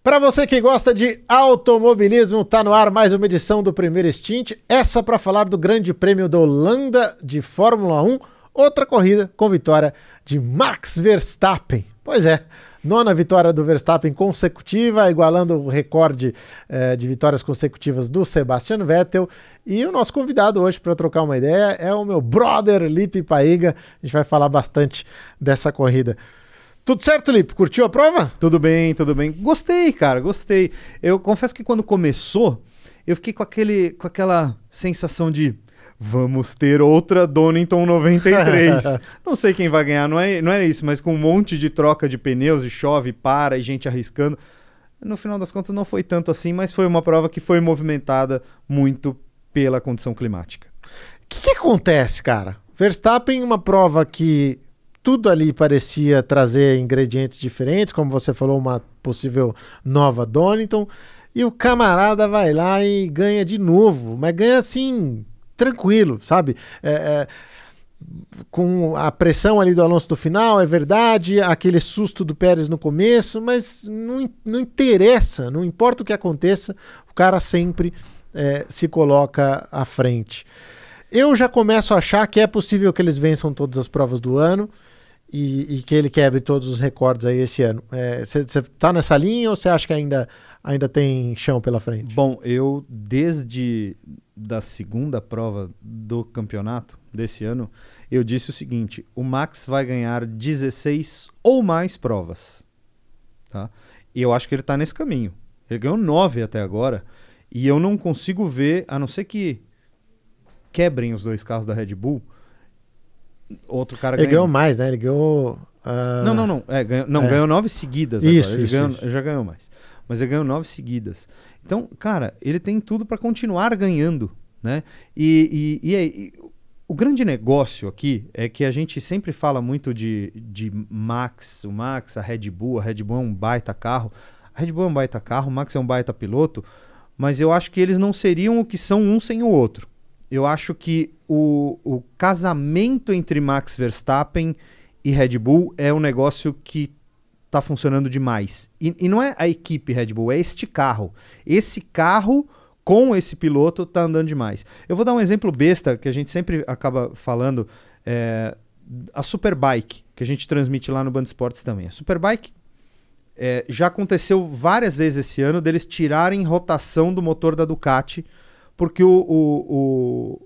Para você que gosta de automobilismo, tá no ar mais uma edição do Primeiro Stint, essa para falar do Grande Prêmio da Holanda de Fórmula 1, outra corrida com vitória de Max Verstappen. Pois é, 9ª vitória do Verstappen consecutiva, igualando o recorde de vitórias consecutivas do Sebastian Vettel. E o nosso convidado hoje para trocar uma ideia é o meu brother Lipe Paiga. A gente vai falar bastante dessa corrida. Tudo certo, Lipe? Curtiu a prova? Tudo bem, tudo bem. Gostei, cara, gostei. Eu confesso que quando começou, eu fiquei com aquela sensação de vamos ter outra Donington 93. Não sei quem vai ganhar, não é isso, mas com um monte de troca de pneus e chove, para e gente arriscando. No final das contas não foi tanto assim, mas foi uma prova que foi movimentada muito pela condição climática. O que acontece, cara? Verstappen, uma prova que tudo ali parecia trazer ingredientes diferentes, como você falou, uma possível nova Donington, e o camarada vai lá e ganha de novo, mas ganha assim, tranquilo, sabe? Com a pressão ali do Alonso do final, é verdade, aquele susto do Pérez no começo, mas não interessa, não importa o que aconteça, o cara sempre se coloca à frente. Eu já começo a achar que é possível que eles vençam todas as provas do ano, e que ele quebre todos os recordes aí esse ano. Você tá nessa linha ou você acha que ainda tem chão pela frente? Bom, eu desde da segunda prova do campeonato desse ano, eu disse o seguinte: o Max vai ganhar 16 ou mais provas. Tá? E eu acho que ele tá nesse caminho. Ele ganhou 9 até agora, e eu não consigo ver, a não ser que quebrem os dois carros da Red Bull, outro cara Ele ganhou mais, né? Ele ganhou... Ganhou 9 seguidas agora. Ele já ganhou mais. Mas ele ganhou 9 seguidas. Então, cara, ele tem tudo para continuar ganhando, né? E o grande negócio aqui é que a gente sempre fala muito de Max, o Max, a Red Bull é um baita carro. A Red Bull é um baita carro, o Max é um baita piloto, mas eu acho que eles não seriam o que são um sem o outro. Eu acho que o casamento entre Max Verstappen e Red Bull é um negócio que está funcionando demais. E não é a equipe Red Bull, é este carro. Esse carro com esse piloto está andando demais. Eu vou dar um exemplo besta que a gente sempre acaba falando, a Superbike, que a gente transmite lá no Band Esportes também. A Superbike já aconteceu várias vezes esse ano deles tirarem rotação do motor da Ducati, porque o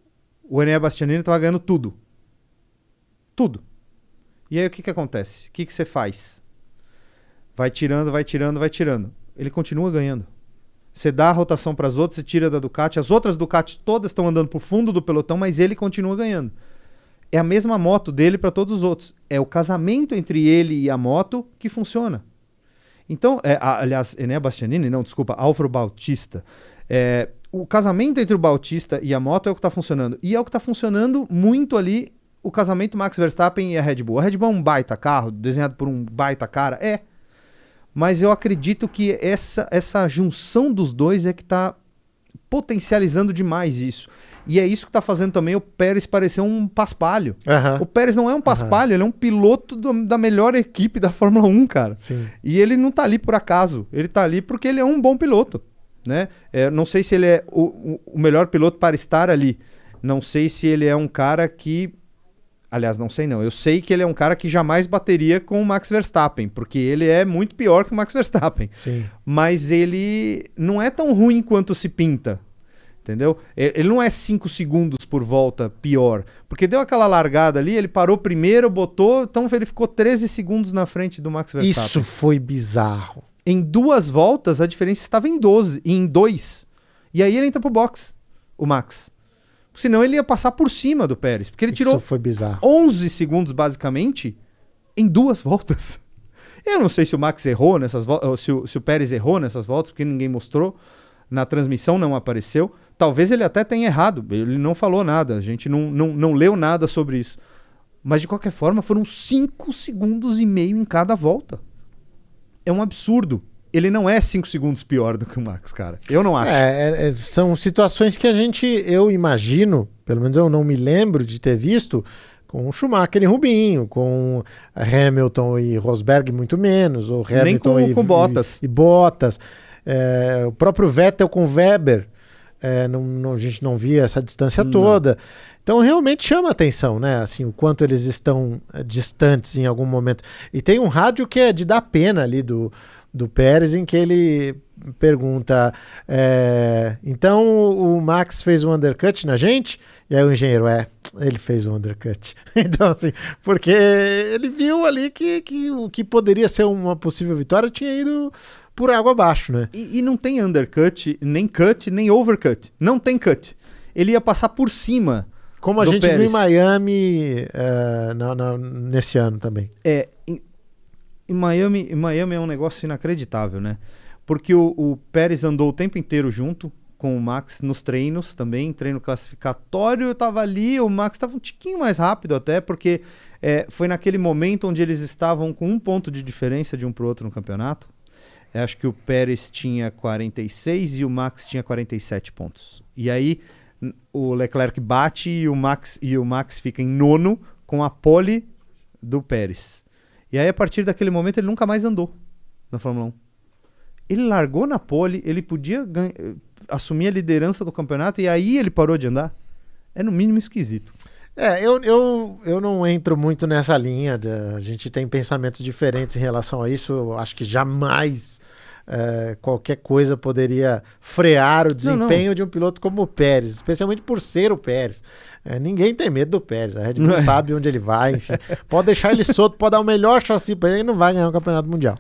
Enea Bastianini estava ganhando tudo. Tudo. E aí o que acontece? O que você faz? Vai tirando. Ele continua ganhando. Você dá a rotação para as outras, você tira da Ducati. As outras Ducati todas estão andando por fundo do pelotão, mas ele continua ganhando. É a mesma moto dele para todos os outros. É o casamento entre ele e a moto que funciona. Então, aliás, Enea Bastianini, Álvaro Bautista. O casamento entre o Bautista e a moto é o que está funcionando. E é o que está funcionando muito ali, o casamento Max Verstappen e a Red Bull. A Red Bull é um baita carro, desenhado por um baita cara? Mas eu acredito que essa junção dos dois é que está potencializando demais isso. E é isso que está fazendo também o Pérez parecer um paspalho. O Pérez não é um paspalho, ele é um piloto da melhor equipe da Fórmula 1, cara. Sim. E ele não está ali por acaso, ele está ali porque ele é um bom piloto. Né? Não sei se ele é o melhor piloto para estar ali. Não sei se ele é um cara que... Aliás, não sei não. Eu sei que ele é um cara que jamais bateria com o Max Verstappen, porque ele é muito pior que o Max Verstappen. Sim. Mas ele não é tão ruim quanto se pinta. Entendeu? Ele não é 5 segundos por volta pior. Porque deu aquela largada ali, ele parou primeiro, botou... Então ele ficou 13 segundos na frente do Max Verstappen. Isso foi bizarro. Em 2 voltas, a diferença estava em 2. E aí ele entra pro box, o Max. Senão ele ia passar por cima do Pérez. Porque ele tirou foi bizarro. 11 segundos, basicamente, em 2 voltas. Eu não sei se o Max errou nessas voltas, se o Pérez errou nessas voltas, porque ninguém mostrou. Na transmissão não apareceu. Talvez ele até tenha errado. Ele não falou nada. A gente não leu nada sobre isso. Mas, de qualquer forma, foram 5,5 segundos em cada volta. É um absurdo. Ele não é 5 segundos pior do que o Max, cara. Eu não acho. São situações que eu imagino, pelo menos eu não me lembro de ter visto, Com o Schumacher e Rubinho, com Hamilton e Rosberg muito menos, ou Hamilton nem com Bottas. E Bottas. O próprio Vettel com Weber, a gente não via essa distância toda. Então realmente chama atenção, né? Assim, o quanto eles estão distantes em algum momento. E tem um rádio que é de dar pena ali do Pérez, em que ele pergunta, então o Max fez um undercut na gente? E aí o engenheiro, ele fez um undercut. Então assim, porque ele viu ali que o que poderia ser uma possível vitória tinha ido por água abaixo, né? E não tem undercut, nem cut, nem overcut. Não tem cut. Ele ia passar por cima. Como a gente viu em Miami nesse ano também. Em Miami é um negócio inacreditável, né? Porque o Pérez andou o tempo inteiro junto com o Max nos treinos também, treino classificatório, eu tava ali, o Max estava um tiquinho mais rápido até, porque foi naquele momento onde eles estavam com 1 ponto de diferença de um pro outro no campeonato. Acho que o Pérez tinha 46 e o Max tinha 47 pontos. E aí o Leclerc bate e o Max fica em 9º com a pole do Pérez. E aí a partir daquele momento ele nunca mais andou na Fórmula 1. Ele largou na pole, ele podia assumir a liderança do campeonato e aí ele parou de andar. É no mínimo esquisito. Eu não entro muito nessa linha. A gente tem pensamentos diferentes em relação a isso. Eu acho que jamais qualquer coisa poderia frear o desempenho de um piloto como o Pérez, especialmente por ser o Pérez. Ninguém tem medo do Pérez. A Red Bull sabe onde ele vai, enfim. Pode deixar ele solto, pode dar o melhor chassi para ele, ele não vai ganhar o campeonato mundial.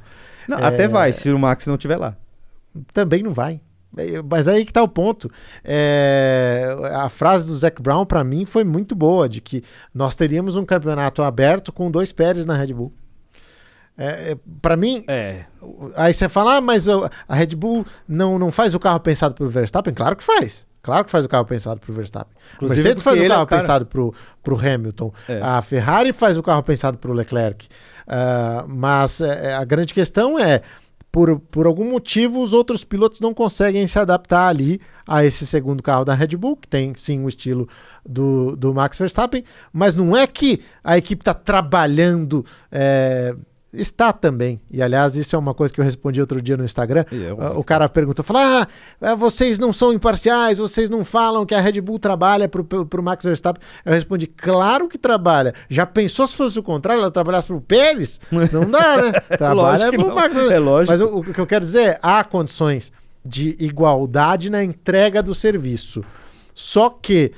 Não, até vai, se o Max não estiver lá. Também não vai. Mas aí que tá o ponto. A frase do Zac Brown para mim foi muito boa, de que nós teríamos um campeonato aberto com 2 Pérez na Red Bull. Para mim, aí você fala, mas a Red Bull não faz o carro pensado pro Verstappen? Claro que faz. Claro que faz o carro pensado pro Verstappen. O Mercedes faz o carro pensado pro Hamilton. A Ferrari faz o carro pensado pro Leclerc. Mas a grande questão é, por algum motivo, os outros pilotos não conseguem se adaptar ali a esse segundo carro da Red Bull, que tem sim o estilo do Max Verstappen, mas não é que a equipe está trabalhando... Está também, e aliás isso é uma coisa que eu respondi outro dia no Instagram. O cara perguntou, falou, vocês não são imparciais, vocês não falam que a Red Bull trabalha pro Max Verstappen. Eu respondi, claro que trabalha. Já pensou se fosse o contrário, ela trabalhasse pro Pérez? Não dá, né? Trabalha pro Max Verstappen. É lógico. Mas o que eu quero dizer é, há condições de igualdade na entrega do serviço, só que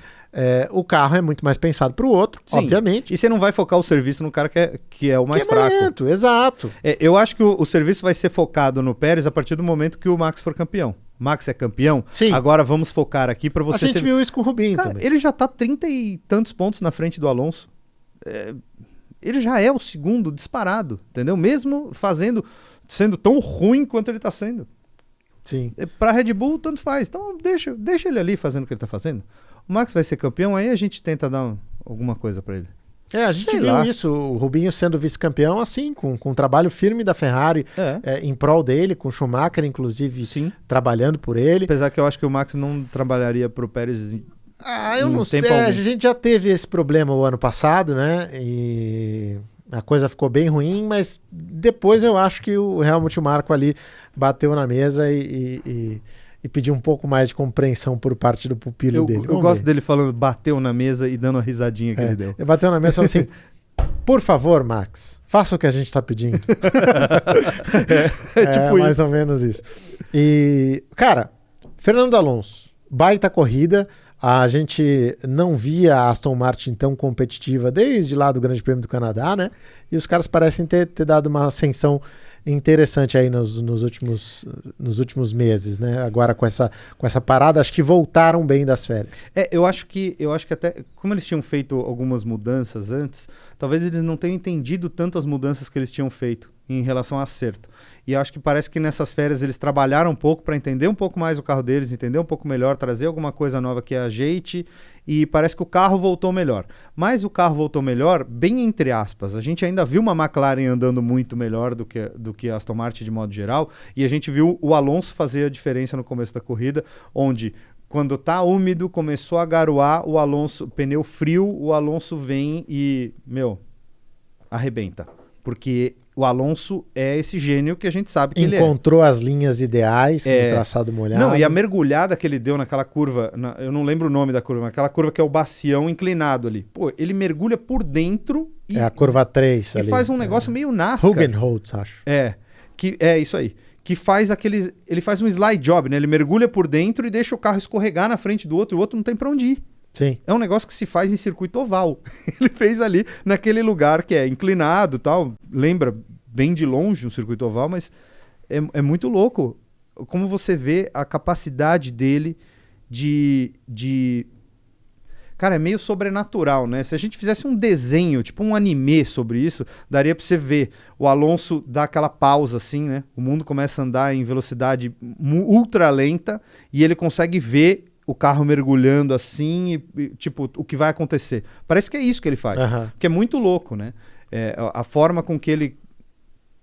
o carro é muito mais pensado para o outro, sim, obviamente. E você não vai focar o serviço no cara que é o mais fraco. Lento, exato. Eu acho que o serviço vai ser focado no Pérez a partir do momento que o Max for campeão. Max é campeão, sim. Agora vamos focar aqui para você... A gente viu isso com o Rubinho também. Ele já tá 30 e tantos pontos na frente do Alonso. Ele já é o segundo disparado, entendeu? Mesmo sendo tão ruim quanto ele tá sendo. Sim. Para Red Bull, tanto faz. Então deixa ele ali fazendo o que ele tá fazendo. O Max vai ser campeão, aí a gente tenta dar alguma coisa para ele. A gente viu isso, o Rubinho sendo vice-campeão, assim, com um trabalho firme da Ferrari em prol dele, com o Schumacher, inclusive, sim, trabalhando por ele. Apesar que eu acho que o Max não trabalharia pro Pérez eu não sei, a gente já teve esse problema o ano passado, né, e a coisa ficou bem ruim, mas depois eu acho que o Helmut Marko ali bateu na mesa e pedir um pouco mais de compreensão por parte do pupilo dele. Eu gosto dele falando, bateu na mesa e dando a risadinha que ele deu. Ele bateu na mesa e falou assim, por favor, Max, faça o que a gente tá pedindo. Tipo mais ou menos isso. E, cara, Fernando Alonso, baita corrida. A gente não via a Aston Martin tão competitiva desde lá do Grande Prêmio do Canadá, né? E os caras parecem ter dado uma ascensão interessante aí nos últimos meses, né? Agora com essa parada, acho que voltaram bem das férias. Eu acho que até, como eles tinham feito algumas mudanças antes, talvez eles não tenham entendido tanto as mudanças que eles tinham feito em relação ao acerto. E acho que parece que nessas férias eles trabalharam um pouco para entender um pouco mais o carro deles, entender um pouco melhor, trazer alguma coisa nova que ajeite, e parece que o carro voltou melhor. Mas o carro voltou melhor, bem entre aspas. A gente ainda viu uma McLaren andando muito melhor do que a Aston Martin de modo geral, e a gente viu o Alonso fazer a diferença no começo da corrida, onde quando tá úmido, começou a garoar, o Alonso, pneu frio, o Alonso vem e, arrebenta. Porque o Alonso é esse gênio que a gente sabe que ele é. Encontrou as linhas ideais no traçado molhado. Não, e a mergulhada que ele deu naquela curva, eu não lembro o nome da curva, mas aquela curva que é o bacião inclinado ali. Pô, ele mergulha por dentro e... É a curva 3 ali. E faz um negócio meio NASCAR. Hugenholtz, acho. É isso aí. Que faz aqueles... Ele faz um slide job, né? Ele mergulha por dentro e deixa o carro escorregar na frente do outro e o outro não tem pra onde ir. Sim. É um negócio que se faz em circuito oval. Ele fez ali naquele lugar que é inclinado e tal. Lembra bem de longe um circuito oval, mas é muito louco. Como você vê a capacidade dele de... Cara, é meio sobrenatural, né? Se a gente fizesse um desenho, tipo um anime sobre isso, daria pra você ver o Alonso dar aquela pausa assim, né? O mundo começa a andar em velocidade ultra lenta e ele consegue ver o carro mergulhando assim e tipo, o que vai acontecer. Parece que é isso que ele faz, que é muito louco, né? A forma com que ele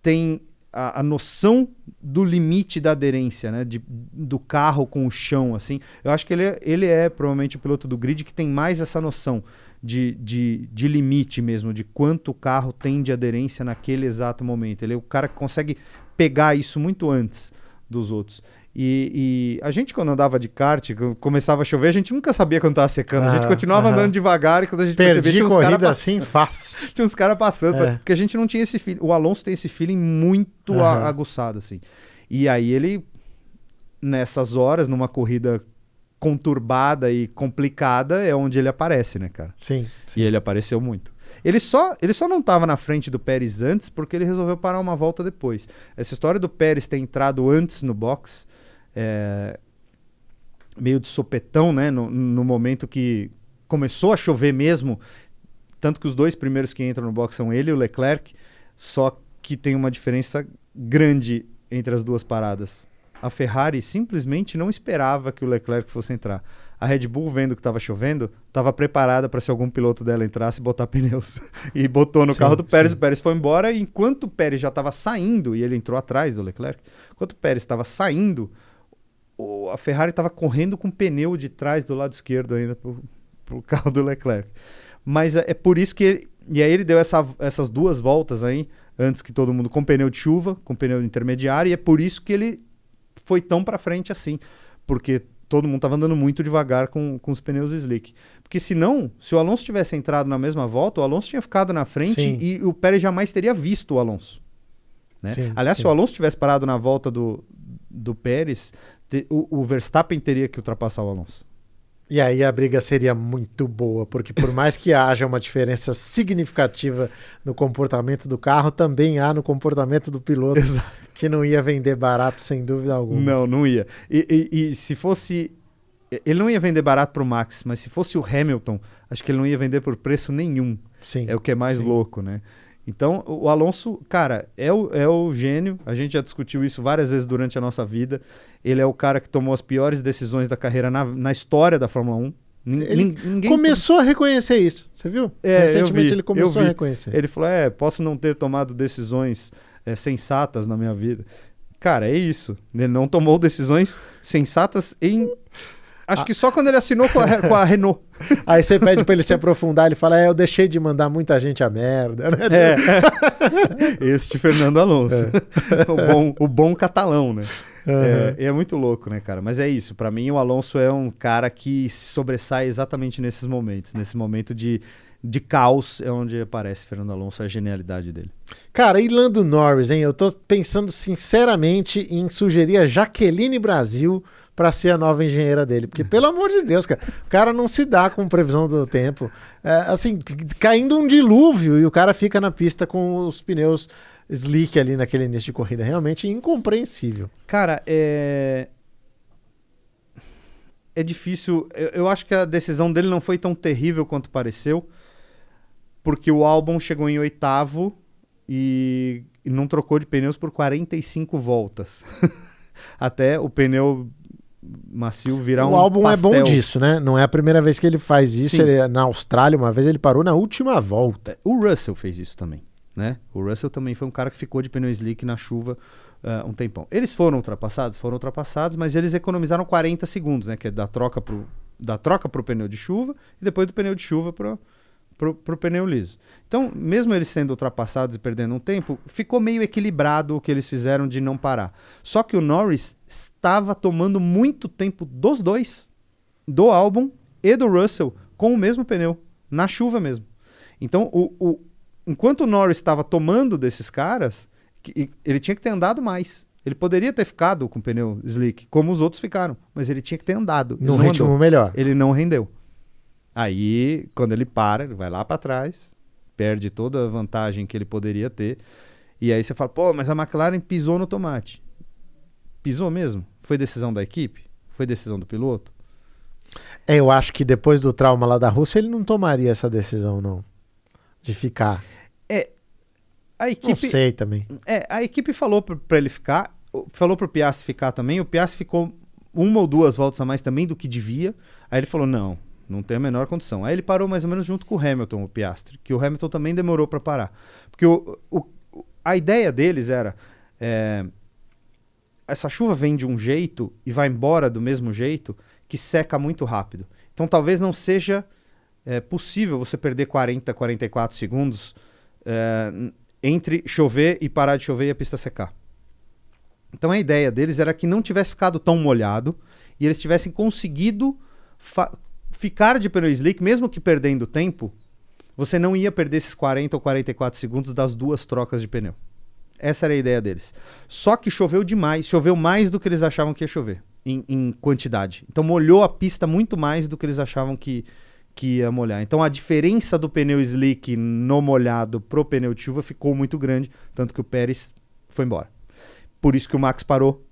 tem a noção do limite da aderência, né? Do carro com o chão, assim. Eu acho que ele é provavelmente o piloto do grid que tem mais essa noção de limite mesmo, de quanto o carro tem de aderência naquele exato momento. Ele é o cara que consegue pegar isso muito antes dos outros. E a gente, quando andava de kart, começava a chover, a gente nunca sabia quando estava secando. A gente continuava andando devagar e quando a gente percebia, tinha uns corrida assim fácil. Tinha uns caras passando, porque a gente não tinha esse feeling. O Alonso tem esse feeling muito aguçado, assim. E aí ele, nessas horas, numa corrida conturbada e complicada, é onde ele aparece, né, cara? Sim. E ele apareceu muito. Ele só não estava na frente do Pérez antes porque ele resolveu parar uma volta depois. Essa história do Pérez ter entrado antes no box, meio de sopetão, né? No momento que começou a chover mesmo, tanto que os dois primeiros que entram no box são ele e o Leclerc, só que tem uma diferença grande entre as duas paradas. A Ferrari simplesmente não esperava que o Leclerc fosse entrar. A Red Bull, vendo que estava chovendo, estava preparada para se algum piloto dela entrasse, botar pneus. E botou no carro do Pérez. O Pérez foi embora e enquanto o Pérez já estava saindo, e ele entrou atrás do Leclerc, enquanto o Pérez estava saindo, a Ferrari estava correndo com o pneu de trás do lado esquerdo ainda pro carro do Leclerc. Mas é por isso que e aí ele deu essas duas voltas aí, antes que todo mundo, com pneu de chuva, com pneu intermediário, e é por isso que ele foi tão para frente assim, porque todo mundo estava andando muito devagar com os pneus slick. Porque senão, se o Alonso tivesse entrado na mesma volta, o Alonso tinha ficado na frente e o Pérez jamais teria visto o Alonso. Né? Aliás, se o Alonso tivesse parado na volta do Pérez, o Verstappen teria que ultrapassar o Alonso. E aí a briga seria muito boa, porque por mais que haja uma diferença significativa no comportamento do carro, também há no comportamento do piloto. Exato. Que não ia vender barato, sem dúvida alguma. Não ia. E se fosse... Ele não ia vender barato para o Max, mas se fosse o Hamilton, acho que ele não ia vender por preço nenhum. Sim. É o que é mais louco, né? Então, o Alonso, cara, é o gênio. A gente já discutiu isso várias vezes durante a nossa vida. Ele é o cara que tomou as piores decisões da carreira na história da Fórmula 1. Ninguém começou a reconhecer isso, você viu? Recentemente ele começou a reconhecer. Ele falou, posso não ter tomado decisões sensatas na minha vida. Cara, é isso. Ele não tomou decisões sensatas em... Acho que só quando ele assinou com a Renault. Aí você pede pra ele se aprofundar, ele fala, eu deixei de mandar muita gente a merda. Né? Este Fernando Alonso. O bom catalão, né? É muito louco, né, cara? Mas é isso. Pra mim, o Alonso é um cara que se sobressai exatamente nesses momentos. Nesse momento de caos é onde aparece Fernando Alonso, a genialidade dele. Cara, e Lando Norris, hein? Eu tô pensando sinceramente em sugerir a Jaqueline Brasil para ser a nova engenheira dele, porque pelo amor de Deus, cara, o cara não se dá com previsão do tempo, assim, caindo um dilúvio e o cara fica na pista com os pneus slick ali naquele início de corrida, realmente incompreensível. Cara, é difícil, eu acho que a decisão dele não foi tão terrível quanto pareceu, porque o Albon chegou em 8º e não trocou de pneus por 45 voltas, até o pneu macio virar um pastel. O Albon é bom disso, né? Não é a primeira vez que ele faz isso. Na Austrália, uma vez ele parou na última volta. O Russell fez isso também, né? O Russell também foi um cara que ficou de pneu slick na chuva um tempão. Eles foram ultrapassados, mas eles economizaram 40 segundos, né? Que é da troca pro pneu de chuva e depois do pneu de chuva pro pneu liso. Então, mesmo eles sendo ultrapassados e perdendo um tempo, ficou meio equilibrado o que eles fizeram de não parar. Só que o Norris estava tomando muito tempo dos dois, do Albon e do Russell, com o mesmo pneu, na chuva mesmo. Então, enquanto o Norris estava tomando desses caras, ele tinha que ter andado mais. Ele poderia ter ficado com o pneu slick, como os outros ficaram, mas ele tinha que ter andado. Num ritmo melhor. Ele não rendeu. Aí, quando ele para, ele vai lá para trás, perde toda a vantagem que ele poderia ter, e aí você fala, pô, mas a McLaren pisou no tomate. Pisou mesmo? Foi decisão da equipe? Foi decisão do piloto? Eu acho que depois do trauma lá da Rússia, ele não tomaria essa decisão, não. De ficar. A equipe, não sei também. A equipe falou para ele ficar, falou pro Piastri ficar também. O Piastri ficou 1 ou 2 voltas a mais também do que devia. Aí ele falou, não tem a menor condição. Aí ele parou mais ou menos junto com o Hamilton, o Piastri, que o Hamilton também demorou para parar. Porque a ideia deles era, essa chuva vem de um jeito e vai embora do mesmo jeito, que seca muito rápido. Então talvez não seja possível você perder 40, 44 segundos entre chover e parar de chover e a pista secar. Então a ideia deles era que não tivesse ficado tão molhado e eles tivessem conseguido ficar de pneu slick, mesmo que perdendo tempo, você não ia perder esses 40 ou 44 segundos das 2 trocas de pneu. Essa era a ideia deles. Só que choveu demais, choveu mais do que eles achavam que ia chover, em quantidade. Então molhou a pista muito mais do que eles achavam que ia molhar. Então a diferença do pneu slick no molhado pro pneu de chuva ficou muito grande, tanto que o Pérez foi embora. Por isso que o Max parou.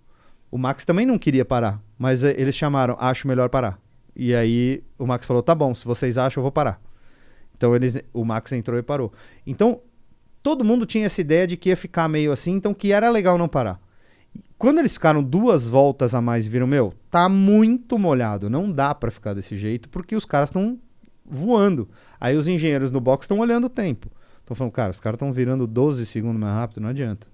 O Max também não queria parar, mas eles chamaram, acho melhor parar. E aí o Max falou, tá bom, se vocês acham, eu vou parar. Então o Max entrou e parou. Então todo mundo tinha essa ideia de que ia ficar meio assim, então que era legal não parar. Quando eles ficaram 2 voltas a mais e viram, tá muito molhado, não dá pra ficar desse jeito, porque os caras estão voando. Aí os engenheiros no box estão olhando o tempo. Estão falando, cara, os caras estão virando 12 segundos mais rápido, não adianta.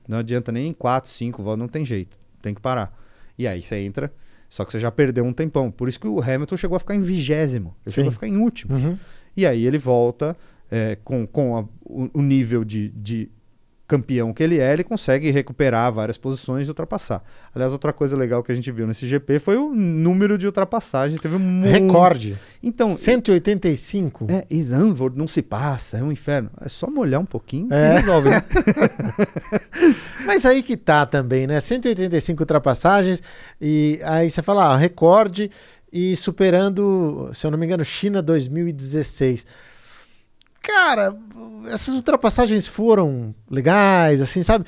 Não adianta nem 4, 5 voltas, não tem jeito. Tem que parar. E aí você entra, só que você já perdeu um tempão. Por isso que o Hamilton chegou a ficar em 20º. Ele chegou a ficar em último. Uhum. E aí ele volta com o nível de campeão que ele consegue recuperar várias posições e ultrapassar. Aliás, outra coisa legal que a gente viu nesse GP foi o número de ultrapassagens. Teve um recorde. Então, 185. E Zandvoort não se passa, é um inferno. É só molhar um pouquinho e resolve, né? Mas aí que tá também, né? 185 ultrapassagens e aí você fala, recorde e superando, se eu não me engano, China 2016. Cara, essas ultrapassagens foram legais, assim, sabe?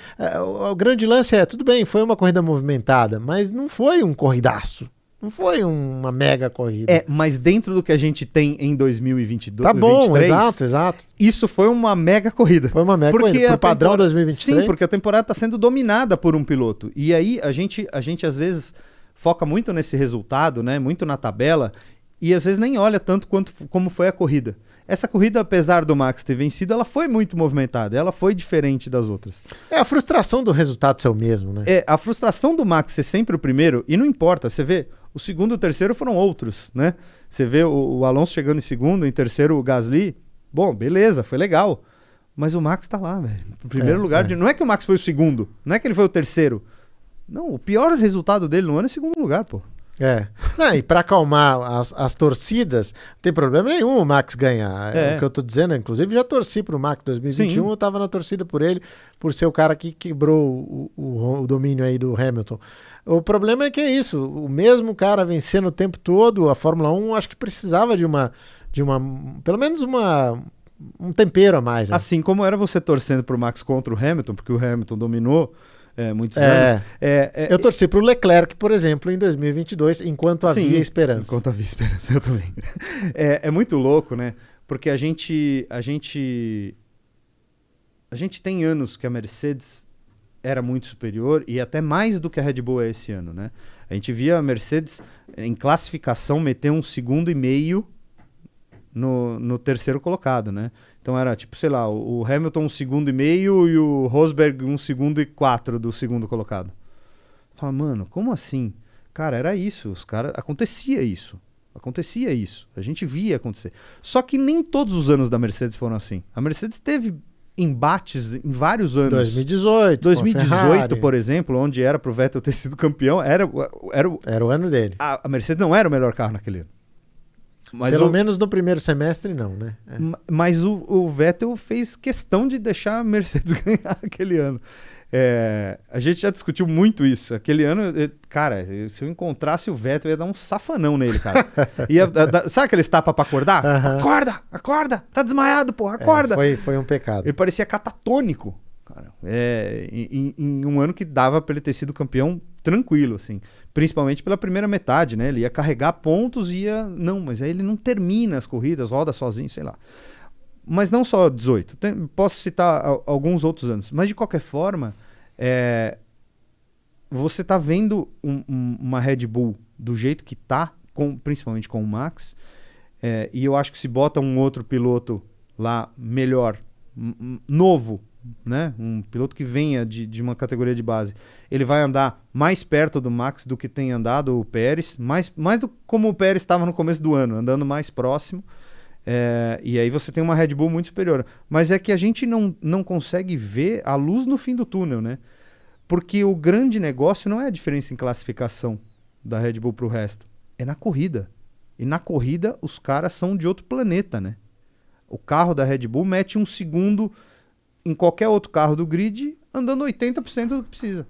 O grande lance tudo bem, foi uma corrida movimentada, mas não foi um corridaço. Não foi uma mega corrida. Mas dentro do que a gente tem em 2022, tá bom, 2023, exato. Isso foi uma mega corrida. Foi uma mega corrida, por padrão 2023. Sim, porque a temporada está sendo dominada por um piloto. E aí a gente às vezes foca muito nesse resultado, né? Muito na tabela, e às vezes nem olha tanto como foi a corrida. Essa corrida, apesar do Max ter vencido, ela foi muito movimentada, ela foi diferente das outras. A frustração do resultado ser o mesmo, né? A frustração do Max ser sempre o primeiro, e não importa, você vê, o segundo e o terceiro foram outros, né? Você vê o Alonso chegando em segundo, em terceiro o Gasly, bom, beleza, foi legal. Mas o Max tá lá, velho, em primeiro lugar. Não é que o Max foi o segundo, não é que ele foi o terceiro. Não, o pior resultado dele no ano é segundo lugar, pô. Não, e para acalmar as torcidas, não tem problema nenhum o Max ganhar. O que eu tô dizendo, inclusive já torci pro Max 2021. Sim. Eu tava na torcida por ele, por ser o cara que quebrou o domínio aí do Hamilton. O problema é que é isso, o mesmo cara vencendo o tempo todo, a Fórmula 1 acho que precisava de uma pelo menos um tempero a mais. Né? Assim como era você torcendo pro Max contra o Hamilton, porque o Hamilton dominou muitos anos. Eu torci para o Leclerc, por exemplo, em 2022, enquanto havia esperança. Enquanto havia esperança, eu também. É muito louco, né? Porque a gente tem anos que a Mercedes era muito superior e até mais do que a Red Bull é esse ano, né? A gente via a Mercedes em classificação meter 1,5 segundos no terceiro colocado, né? Então era tipo, sei lá, o Hamilton 1,5 segundos e o Rosberg 1,4 segundos do segundo colocado. Fala, mano, como assim? Cara, era isso, os caras... Acontecia isso. A gente via acontecer. Só que nem todos os anos da Mercedes foram assim. A Mercedes teve embates em vários anos. 2018, por exemplo, onde era pro Vettel ter sido campeão, era o ano dele. A Mercedes não era o melhor carro naquele ano. Mas Pelo menos no primeiro semestre, não, né? Mas o Vettel fez questão de deixar a Mercedes ganhar aquele ano. A gente já discutiu muito isso. Aquele ano, cara, se eu encontrasse o Vettel, eu ia dar um safanão nele, cara. Sabe aqueles tapas pra acordar? Acorda, acorda, tá desmaiado, porra, acorda. Foi um pecado. Ele parecia catatônico, cara. Em um ano que dava pra ele ter sido campeão tranquilo, assim. Principalmente pela primeira metade, né? Ele ia carregar pontos e ia... Não, mas aí ele não termina as corridas, roda sozinho, sei lá. Mas não só 18. Posso citar alguns outros anos. Mas, de qualquer forma, você tá vendo uma Red Bull do jeito que tá, principalmente com o Max, e eu acho que se bota um outro piloto lá melhor, novo, né? Um piloto que venha de uma categoria de base, ele vai andar mais perto do Max do que tem andado o Pérez, mais do como o Pérez estava no começo do ano, andando mais próximo. E aí você tem uma Red Bull muito superior. Mas é que a gente não consegue ver a luz no fim do túnel, né? Porque o grande negócio não é a diferença em classificação da Red Bull para o resto, é na corrida. E na corrida os caras são de outro planeta, né? O carro da Red Bull mete 1 segundo em qualquer outro carro do grid andando 80% do que precisa.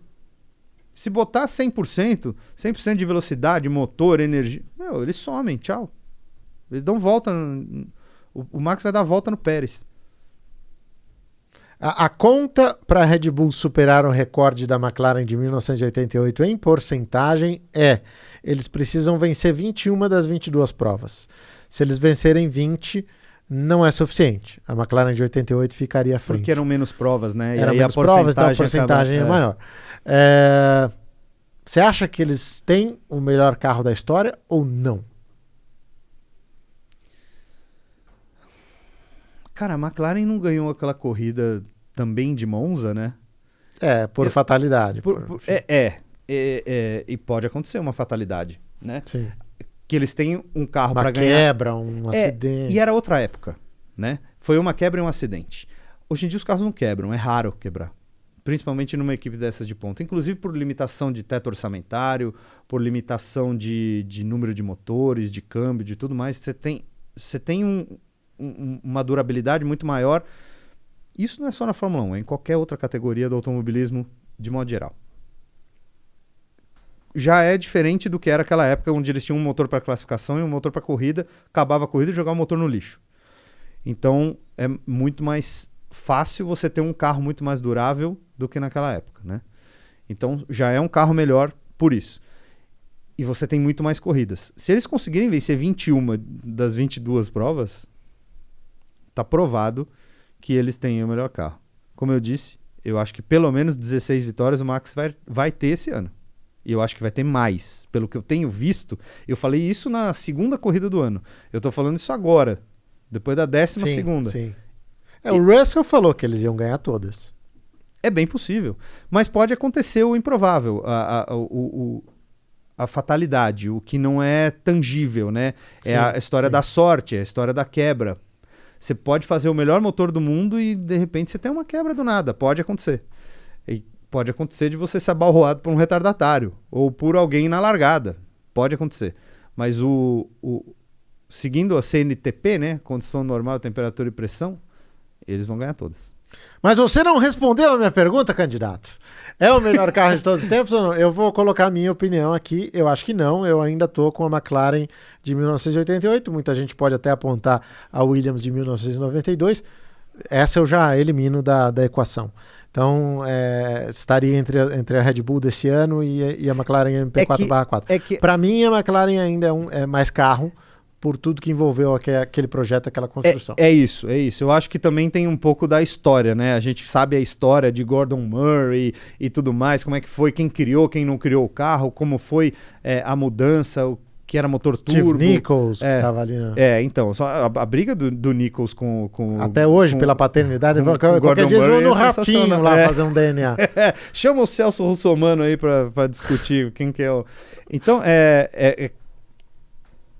Se botar 100% de velocidade, motor, energia, eles somem, tchau. Eles dão volta. O Max vai dar volta no Pérez. A conta para a Red Bull superar o recorde da McLaren de 1988 em porcentagem eles precisam vencer 21 das 22 provas. Se eles vencerem 20, não é suficiente. A McLaren de 88 ficaria à frente. Porque eram menos provas, né? Eram menos provas, então a porcentagem é maior. Você acha que eles têm o melhor carro da história ou não? Cara, a McLaren não ganhou aquela corrida também de Monza, né? Por fatalidade. E pode acontecer uma fatalidade, né? Sim. Que eles têm um carro para ganhar. Uma quebra, um acidente. E era outra época, né? Foi uma quebra e um acidente. Hoje em dia os carros não quebram, é raro quebrar. Principalmente numa equipe dessas de ponta. Inclusive por limitação de teto orçamentário, por limitação de número de motores, de câmbio, de tudo mais. Você tem uma durabilidade muito maior. Isso não é só na Fórmula 1, é em qualquer outra categoria do automobilismo de modo geral. Já é diferente do que era aquela época onde eles tinham um motor para classificação e um motor para corrida, acabava a corrida e jogava o motor no lixo. Então é muito mais fácil você ter um carro muito mais durável do que naquela época, né? Então já é um carro melhor por isso. E você tem muito mais corridas. Se eles conseguirem vencer 21 das 22 provas, tá provado que eles têm o melhor carro. Como eu disse, eu acho que pelo menos 16 vitórias o Max vai ter esse ano. E eu acho que vai ter mais. Pelo que eu tenho visto, eu falei isso na segunda corrida do ano. Eu tô falando isso agora, depois da 12ª. Sim. O Russell falou que eles iam ganhar todas. É bem possível. Mas pode acontecer o improvável, a fatalidade, o que não é tangível, né? É a história da sorte, é a história da quebra. Você pode fazer o melhor motor do mundo e, de repente, você tem uma quebra do nada. Pode acontecer. E pode acontecer de você ser abalroado por um retardatário ou por alguém na largada. Pode acontecer. Mas seguindo a CNTP, né? Condição normal, temperatura e pressão, eles vão ganhar todas. Mas você não respondeu a minha pergunta, candidato. É o melhor carro de todos os tempos ou não? Eu vou colocar a minha opinião aqui. Eu acho que não. Eu ainda estou com a McLaren de 1988. Muita gente pode até apontar a Williams de 1992. Essa eu já elimino da equação. Então, estaria entre a Red Bull desse ano e a McLaren MP4/4. Para mim, a McLaren ainda é mais carro, por tudo que envolveu aquele projeto, aquela construção. É isso. Eu acho que também tem um pouco da história, né? A gente sabe a história de Gordon Murray e tudo mais, como é que foi, quem criou, quem não criou o carro, como foi a mudança, que era motor Steve turbo. Nichols, que tava ali. Então, só a briga do Nichols com até hoje, pela paternidade, qualquer dia eles vão no Ratinho lá fazer um DNA. Chama o Celso Russomano aí pra discutir quem que é o... Então,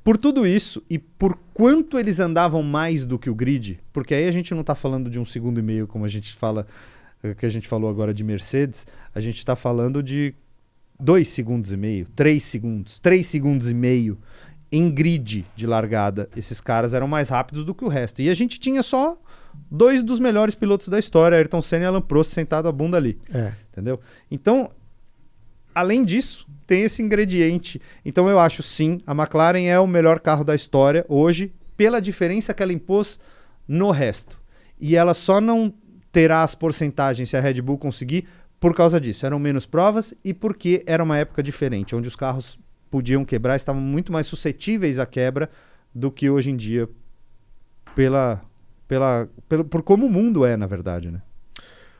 por tudo isso e por quanto eles andavam mais do que o grid, porque aí a gente não tá falando de 1,5 segundos, como a gente fala, que a gente falou agora de Mercedes, a gente tá falando de 2,5 segundos, 3 segundos, 3,5 segundos em grid de largada. Esses caras eram mais rápidos do que o resto. E a gente tinha só 2 dos melhores pilotos da história, Ayrton Senna e Alain Prost, sentado a bunda ali. Entendeu? Então, além disso, tem esse ingrediente. Então eu acho, sim, a McLaren é o melhor carro da história hoje, pela diferença que ela impôs no resto. E ela só não terá as porcentagens se a Red Bull conseguir por causa disso. Eram menos provas e porque era uma época diferente, onde os carros podiam quebrar, estavam muito mais suscetíveis à quebra do que hoje em dia, por como o mundo é, na verdade, né?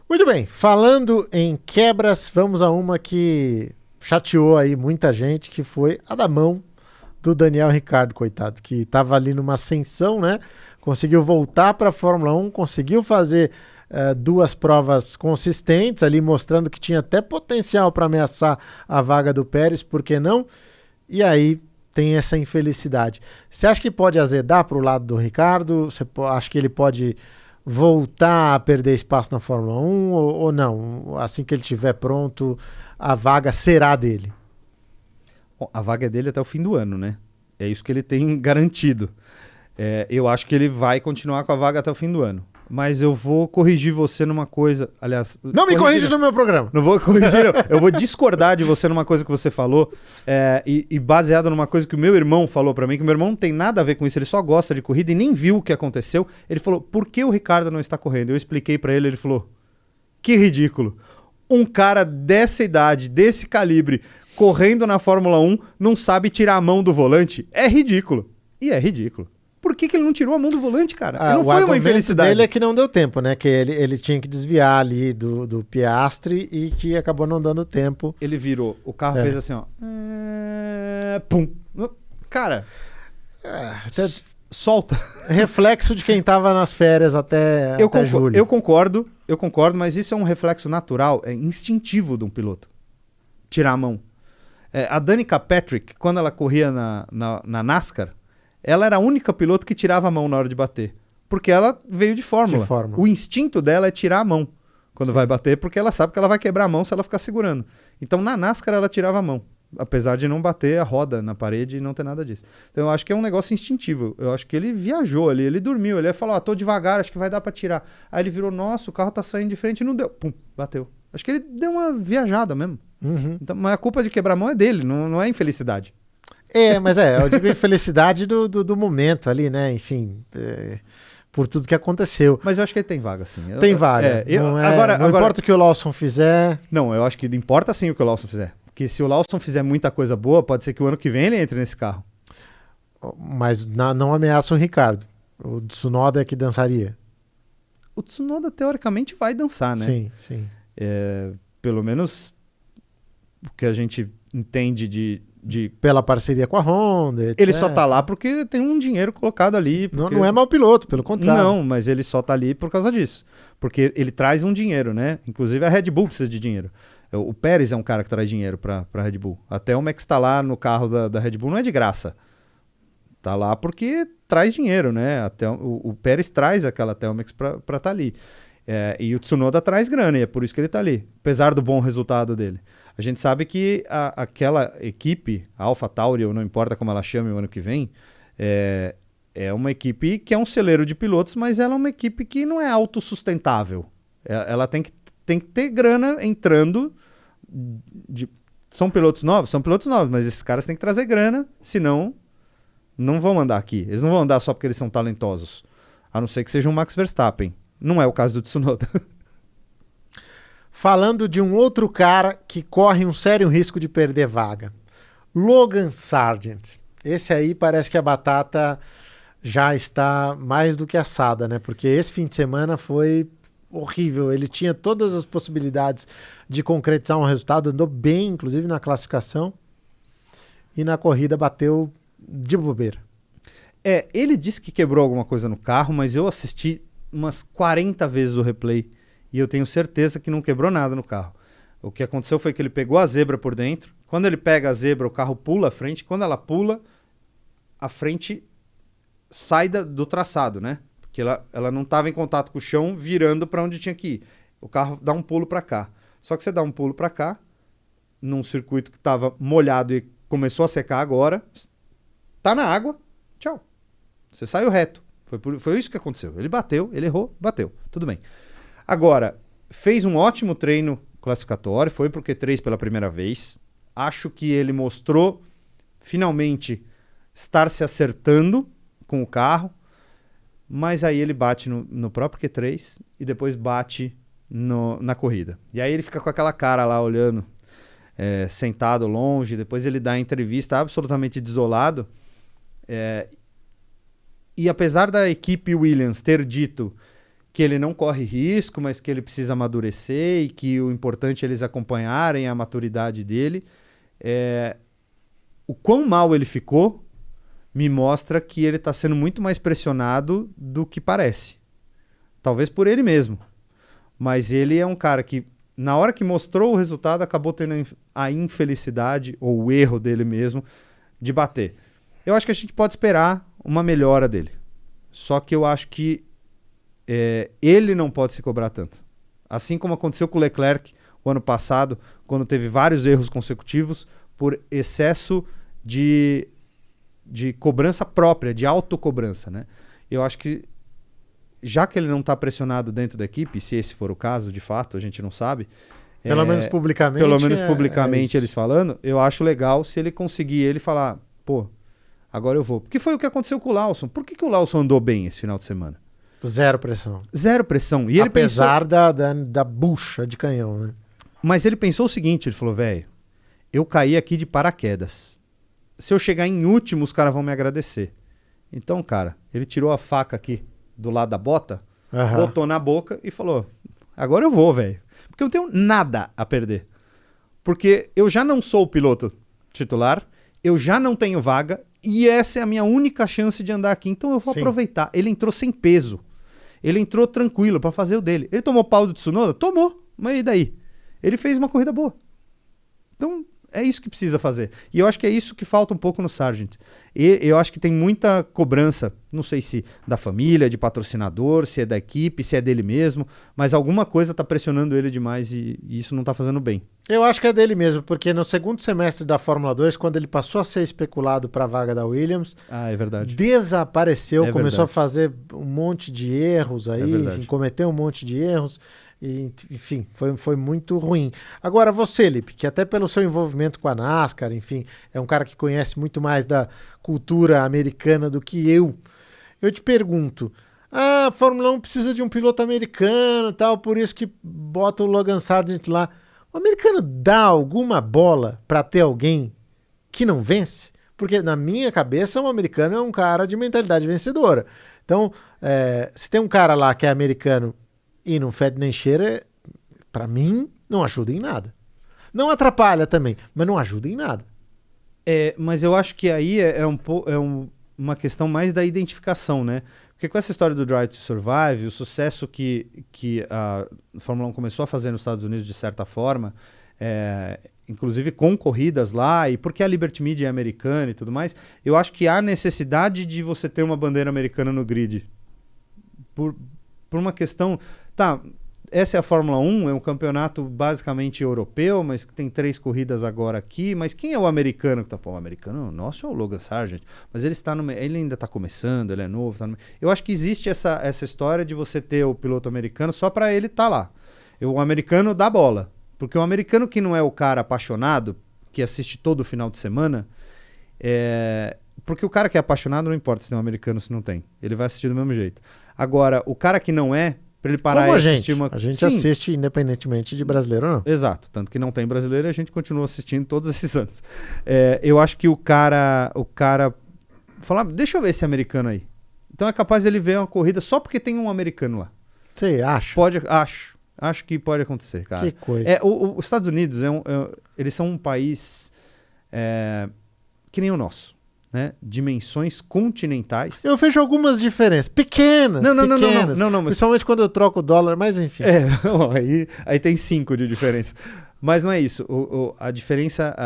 Muito bem, falando em quebras, vamos a uma que chateou aí muita gente, que foi a da mão do Daniel Ricciardo, coitado, que estava ali numa ascensão, né? Conseguiu voltar para a Fórmula 1, conseguiu fazer 2 provas consistentes ali, mostrando que tinha até potencial para ameaçar a vaga do Pérez, por que não? E aí tem essa infelicidade. Você acha que pode azedar para o lado do Ricciardo? Você acha que ele pode voltar a perder espaço na Fórmula 1 ou não? Assim que ele estiver pronto, a vaga será dele? Bom, a vaga é dele até o fim do ano, né? É isso que ele tem garantido. Eu acho que ele vai continuar com a vaga até o fim do ano. Mas eu vou corrigir você numa coisa... Aliás... Não me corrija no meu programa. Não vou corrigir, não. Eu vou discordar de você numa coisa que você falou e baseado numa coisa que o meu irmão falou pra mim, que o meu irmão não tem nada a ver com isso, ele só gosta de corrida e nem viu o que aconteceu. Ele falou, por que o Ricciardo não está correndo? Eu expliquei pra ele, ele falou, que ridículo. Um cara dessa idade, desse calibre, correndo na Fórmula 1, não sabe tirar a mão do volante? É ridículo. E é ridículo. Por que ele não tirou a mão do volante, cara? Não foi uma infelicidade. O dele é que não deu tempo, né? Que ele tinha que desviar ali do Piastri e que acabou não dando tempo. Ele virou, o carro fez assim, ó. Pum. Cara, solta. Reflexo de quem tava nas férias até julho. Eu concordo, mas isso é um reflexo natural, é instintivo de um piloto. Tirar a mão. A Danica Patrick, quando ela corria na NASCAR, ela era a única piloto que tirava a mão na hora de bater. Porque ela veio de Fórmula. O instinto dela é tirar a mão quando vai bater, porque ela sabe que ela vai quebrar a mão se ela ficar segurando. Então, na NASCAR, ela tirava a mão. Apesar de não bater a roda na parede e não ter nada disso. Então, eu acho que é um negócio instintivo. Eu acho que ele viajou ali, ele dormiu. Ele falou, tô devagar, acho que vai dar pra tirar. Aí ele virou, nossa, o carro tá saindo de frente e não deu. Pum, bateu. Acho que ele deu uma viajada mesmo. Então, mas a culpa de quebrar a mão é dele, não é infelicidade. Mas eu digo infelicidade do momento ali, né? Enfim, por tudo que aconteceu. Mas eu acho que ele tem vaga, sim. Tem vaga. Não importa o que o Lawson fizer. Não, eu acho que importa sim o que o Lawson fizer. Porque se o Lawson fizer muita coisa boa, pode ser que o ano que vem ele entre nesse carro. Mas não ameaça o Ricciardo. O Tsunoda é que dançaria. O Tsunoda, teoricamente, vai dançar, né? Sim. Pelo menos o que a gente entende de... Pela parceria com a Honda, etc. Ele só tá lá porque tem um dinheiro colocado ali. Porque... Não é mau piloto, pelo contrário. Não, mas ele só tá ali por causa disso. Porque ele traz um dinheiro, né? Inclusive a Red Bull precisa de dinheiro. O Pérez é um cara que traz dinheiro pra Red Bull. Até o Max tá lá no carro da Red Bull não é de graça. Tá lá porque traz dinheiro, né? Até o Pérez traz aquela Telmex pra tá ali. E o Tsunoda traz grana, e é por isso que ele tá ali. Apesar do bom resultado dele. A gente sabe que aquela equipe, a AlphaTauri, ou não importa como ela chame o ano que vem, é uma equipe que é um celeiro de pilotos, mas ela é uma equipe que não é autossustentável. Ela tem que ter grana entrando. São pilotos novos? São pilotos novos, mas esses caras têm que trazer grana, senão não vão andar aqui. Eles não vão andar só porque eles são talentosos. A não ser que seja um Max Verstappen. Não é o caso do Tsunoda. Falando de um outro cara que corre um sério risco de perder vaga. Logan Sargent. Esse aí parece que a batata já está mais do que assada, né? Porque esse fim de semana foi horrível. Ele tinha todas as possibilidades de concretizar um resultado, andou bem, inclusive na classificação. e na corrida bateu de bobeira. Ele disse que quebrou alguma coisa no carro, mas eu assisti umas 40 vezes o replay e eu tenho certeza que não quebrou nada no carro. O que aconteceu foi que ele pegou a zebra por dentro. Quando ele pega a zebra, o carro pula à frente. Quando ela pula, a frente sai do traçado, né? Porque ela não estava em contato com o chão, virando para onde tinha que ir. O carro dá um pulo para cá. Só que você dá um pulo para cá, num circuito que estava molhado e começou a secar agora, tá na água, tchau. Você saiu reto. Foi isso que aconteceu. Ele bateu, ele errou, bateu. Tudo bem. Agora, fez um ótimo treino classificatório, foi pro Q3 pela primeira vez. Acho que ele mostrou, finalmente, estar se acertando com o carro, mas aí ele bate no próprio Q3 e depois bate na corrida. E aí ele fica com aquela cara lá olhando, sentado longe, depois ele dá a entrevista absolutamente desolado. E apesar da equipe Williams ter dito que ele não corre risco, mas que ele precisa amadurecer e que o importante é eles acompanharem a maturidade dele, o quão mal ele ficou me mostra que ele está sendo muito mais pressionado do que parece. Talvez por ele mesmo. Mas ele é um cara que, na hora que mostrou o resultado, acabou tendo a infelicidade, ou o erro dele mesmo, de bater. Eu acho que a gente pode esperar uma melhora dele. Só que eu acho que ele não pode se cobrar tanto. Assim como aconteceu com o Leclerc o ano passado, quando teve vários erros consecutivos por excesso de cobrança própria, de autocobrança, né? Eu acho que, já que ele não está pressionado dentro da equipe, se esse for o caso, de fato, a gente não sabe. Pelo menos publicamente. Pelo menos publicamente eles falando, eu acho legal se ele conseguir ele falar, pô, agora eu vou. Porque foi o que aconteceu com o Lawson. Por que o Lawson andou bem esse final de semana? Zero pressão. Zero pressão. E apesar da bucha de canhão, né? Mas ele pensou o seguinte, ele falou, velho, eu caí aqui de paraquedas. Se eu chegar em último, os caras vão me agradecer. Então, cara, ele tirou a faca aqui do lado da bota, botou na boca e falou, agora eu vou, velho. Porque eu não tenho nada a perder. Porque eu já não sou o piloto titular, eu já não tenho vaga e essa é a minha única chance de andar aqui. Então eu vou aproveitar. Ele entrou sem peso. Ele entrou tranquilo para fazer o dele. Ele tomou pau do Tsunoda? Tomou. Mas e daí? Ele fez uma corrida boa. Então, é isso que precisa fazer. E eu acho que é isso que falta um pouco no Sargent. E eu acho que tem muita cobrança, não sei se da família, de patrocinador, se é da equipe, se é dele mesmo, mas alguma coisa está pressionando ele demais e isso não está fazendo bem. Eu acho que é dele mesmo, porque no segundo semestre da Fórmula 2, quando ele passou a ser especulado para a vaga da Williams, é verdade. Desapareceu, começou a fazer um monte de erros aí, enfim, cometeu um monte de erros. E, enfim, foi muito ruim. Agora você, Lipe, que até pelo seu envolvimento com a NASCAR, enfim, é um cara que conhece muito mais da cultura americana do que eu te pergunto, a Fórmula 1 precisa de um piloto americano e tal, por isso que bota o Logan Sargent lá. O americano dá alguma bola para ter alguém que não vence? Porque na minha cabeça um americano é um cara de mentalidade vencedora. Então, se tem um cara lá que é americano e não fede nem cheira, pra mim, não ajuda em nada. Não atrapalha também, mas não ajuda em nada. Mas eu acho que aí uma questão mais da identificação, né? Porque com essa história do Drive to Survive, o sucesso que a Fórmula 1 começou a fazer nos Estados Unidos, de certa forma, inclusive com corridas lá, e porque a Liberty Media é americana e tudo mais, eu acho que há necessidade de você ter uma bandeira americana no grid. Por uma questão... Tá, essa é a Fórmula 1, é um campeonato basicamente europeu, mas que tem 3 corridas agora aqui, mas quem é o americano que tá... Pô, o americano nosso é o Logan Sargent, mas ele ainda está começando, ele é novo. Eu acho que existe essa história de você ter o piloto americano só para ele estar lá. O americano dá bola, porque o americano que não é o cara apaixonado, que assiste todo final de semana, porque o cara que é apaixonado não importa se tem um americano ou se não tem, ele vai assistir do mesmo jeito. Agora, o cara que não é, pra ele parar como e assistir uma... A gente assiste independentemente de brasileiro ou não. Exato, tanto que não tem brasileiro e a gente continua assistindo todos esses anos. Eu acho que o cara fala, deixa eu ver esse americano aí. Então é capaz dele ver uma corrida só porque tem um americano lá. Você acha? Acho que pode acontecer, cara. Que coisa. Os Estados Unidos, eles são um país que nem o nosso. Né? Dimensões continentais. Eu vejo algumas diferenças, pequenas. Não, principalmente quando eu troco o dólar, mas enfim. Aí tem 5 de diferença. Mas não é isso. A diferença,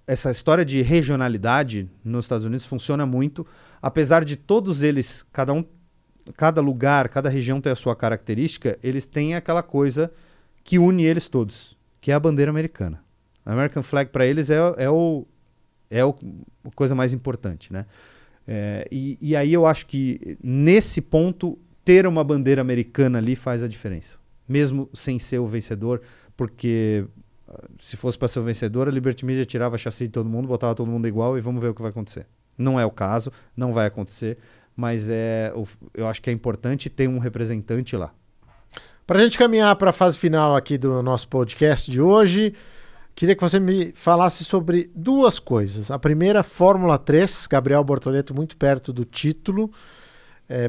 essa história de regionalidade nos Estados Unidos funciona muito, apesar de todos eles, cada lugar, cada região tem a sua característica, eles têm aquela coisa que une eles todos, que é a bandeira americana. A American Flag para eles é a coisa mais importante, né? E aí eu acho que nesse ponto ter uma bandeira americana ali faz a diferença, mesmo sem ser o vencedor, porque se fosse para ser o vencedor, a Liberty Media tirava chassi de todo mundo, botava todo mundo igual e vamos ver o que vai acontecer. Não é o caso, não vai acontecer, mas eu acho que é importante ter um representante lá. Para a gente caminhar para a fase final aqui do nosso podcast de hoje, queria que você me falasse sobre duas coisas. A primeira, Fórmula 3, Gabriel Bortoleto muito perto do título.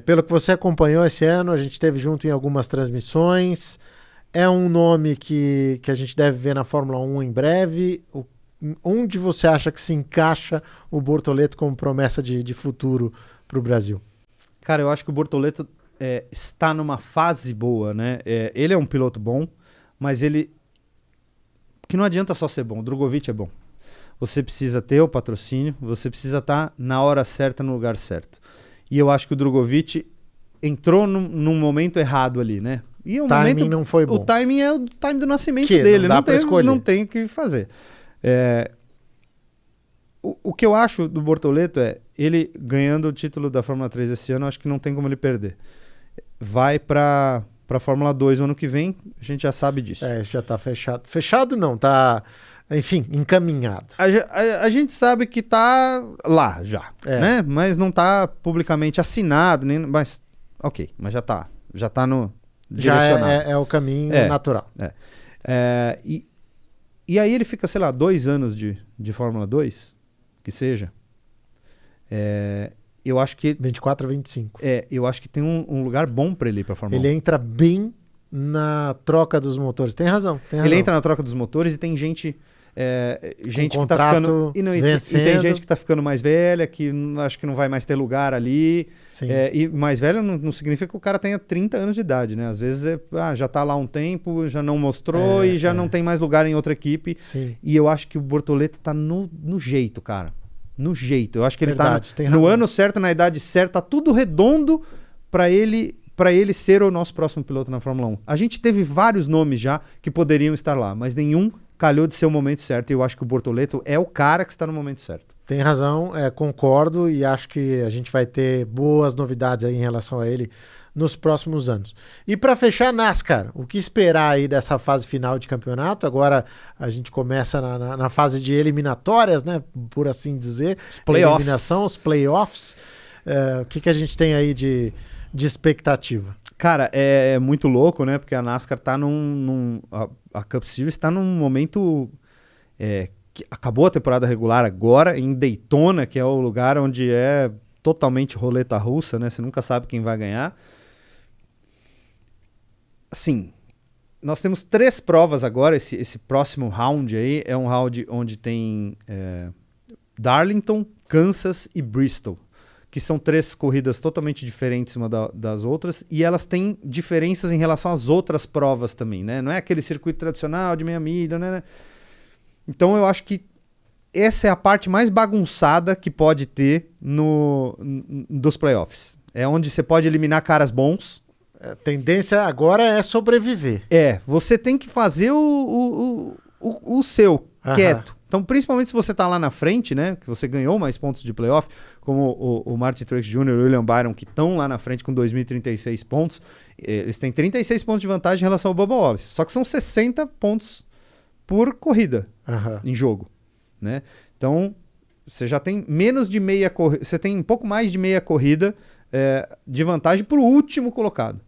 Pelo que você acompanhou esse ano, a gente esteve junto em algumas transmissões. É um nome que a gente deve ver na Fórmula 1 em breve. Onde você acha que se encaixa o Bortoleto como promessa de futuro para o Brasil? Cara, eu acho que o Bortoleto está numa fase boa, né? Ele é um piloto bom, mas que não adianta só ser bom. O Drogovic é bom. Você precisa ter o patrocínio, você precisa estar na hora certa, no lugar certo. E eu acho que o Drogovic entrou num momento errado ali, né? E o timing não foi bom. O timing é o time do nascimento dele. Não dá para escolher. Não tem o que fazer. O que eu acho do Bortoleto ele ganhando o título da Fórmula 3 esse ano, acho que não tem como ele perder. Vai para Fórmula 2 no ano que vem, a gente já sabe disso. Já está fechado. Fechado não, tá, enfim, encaminhado. A gente sabe que tá lá já, né? Mas não tá publicamente assinado, mas ok, mas já tá no direcionado. Já é o caminho natural. E aí ele fica, sei lá, 2 anos de Fórmula 2, que seja. Eu acho que 24 a 25. Eu acho que tem um lugar bom para ele ir para Fórmula 1. Ele entra bem na troca dos motores. Tem razão. Ele entra na troca dos motores e tem gente que tá ficando e tem gente que tá ficando mais velha, que acho que não vai mais ter lugar ali. E mais velha não significa que o cara tenha 30 anos de idade, né? Às vezes já tá lá um tempo, já não mostrou e já não tem mais lugar em outra equipe. Sim. E eu acho que o Bortoleto tá no jeito, cara. No jeito. Eu acho que ele tá no ano certo, na idade certa, tá tudo redondo para ele ser o nosso próximo piloto na Fórmula 1. A gente teve vários nomes já que poderiam estar lá, mas nenhum calhou de ser o momento certo. E eu acho que o Bortoleto é o cara que está no momento certo. Tem razão, concordo, e acho que a gente vai ter boas novidades aí em relação a ele nos próximos anos. E para fechar, NASCAR, o que esperar aí dessa fase final de campeonato? Agora a gente começa na fase de eliminatórias, né, por assim dizer. Os playoffs. Eliminação, os playoffs. O que a gente tem aí de expectativa? Cara, é muito louco, né? Porque a NASCAR tá a Cup Series está num momento que acabou a temporada regular agora, em Daytona, que é o lugar onde é totalmente roleta russa, né? Você nunca sabe quem vai ganhar. Assim, nós temos 3 provas agora. Esse próximo round aí é um round onde tem Darlington, Kansas e Bristol, que são 3 corridas totalmente diferentes uma das outras, e elas têm diferenças em relação às outras provas também, né? Não é aquele circuito tradicional de meia milha, né? Então eu acho que essa é a parte mais bagunçada que pode ter dos playoffs. É onde você pode eliminar caras bons. A tendência agora é sobreviver. Você tem que fazer o seu quieto. Então, principalmente se você tá lá na frente, né, que você ganhou mais pontos de playoff, como o Martin Truex Jr. e o William Byron, que estão lá na frente com 2.036 pontos, eles têm 36 pontos de vantagem em relação ao Bubba Wallace. Só que são 60 pontos por corrida em jogo, né? Então, você já tem menos de meia corrida, você tem um pouco mais de meia corrida de vantagem para o último colocado.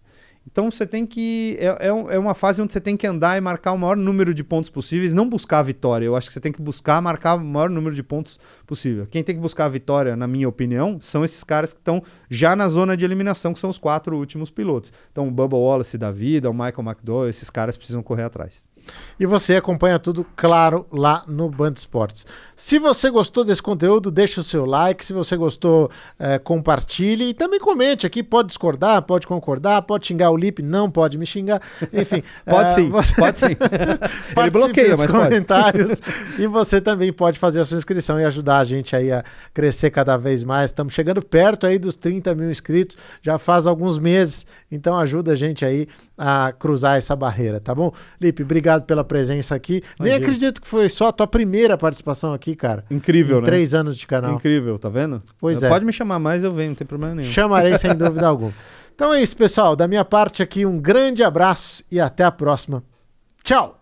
Então você tem que... É uma fase onde você tem que andar e marcar o maior número de pontos possíveis, não buscar a vitória. Eu acho que você tem que marcar o maior número de pontos possível. Quem tem que buscar a vitória, na minha opinião, são esses caras que estão já na zona de eliminação, que são os 4 últimos pilotos. Então o Bubba Wallace da vida, o Michael McDowell, esses caras precisam correr atrás. E você acompanha tudo, claro, lá no Band Esportes. Se você gostou desse conteúdo, deixa o seu like. Se você gostou, compartilhe. E também comente aqui. Pode discordar, pode concordar, pode xingar o Lipe, não pode me xingar. Enfim. Pode sim, pode sim. Ele bloqueia, mas comentários. E você também pode fazer a sua inscrição e ajudar a gente aí a crescer cada vez mais. Estamos chegando perto aí dos 30 mil inscritos. Já faz alguns meses. Então ajuda a gente aí a cruzar essa barreira, tá bom? Lipe, obrigado pela presença aqui. Nem acredito que foi só a tua primeira participação aqui, cara. Incrível, né? 3 anos de canal. Incrível, tá vendo? Pois Pode me chamar mais, eu venho, não tem problema nenhum. Chamarei sem dúvida alguma. Então é isso, pessoal. Da minha parte aqui, um grande abraço e até a próxima. Tchau!